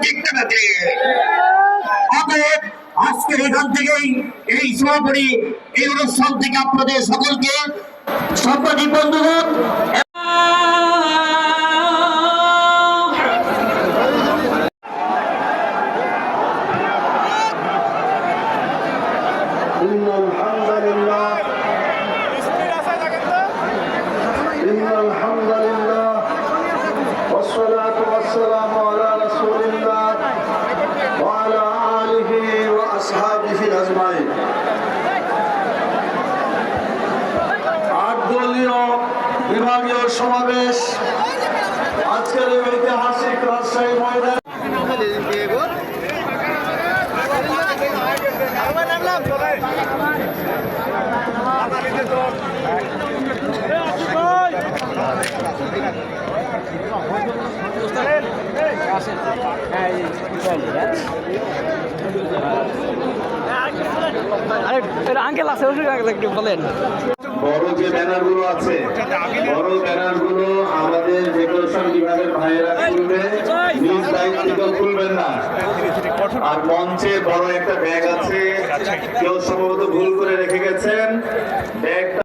ঠিক না ঠিক? অতএব আজকের এখান থেকেই এই সমাপনী এই অনুষ্ঠান থেকে আপনাদের সকলকে সাংবাদিক বন্ধুগণ إن الحمد لله والصلاة والسلام على رسول الله وعلى آله وأصحابه أجمعين আট দলীয় বিভাগীয় সমাবেশ আজকের এই ঐতিহাসিক রাজশাহী ময়দানে আঙ্কেল আছে একটু বলেন। বড় যে ব্যানারগুলো আছে বড় ব্যানারগুলো আমাদের ডেকোরেশন বিভাগের ভাইয়েরা খুলবে, নিজ দায়িত্ব খুলবেন না। আর মঞ্চে বড় একটা ব্যাগ আছে, কেউ সম্ভবত ভুল করে রেখে গেছেন ব্যাগটা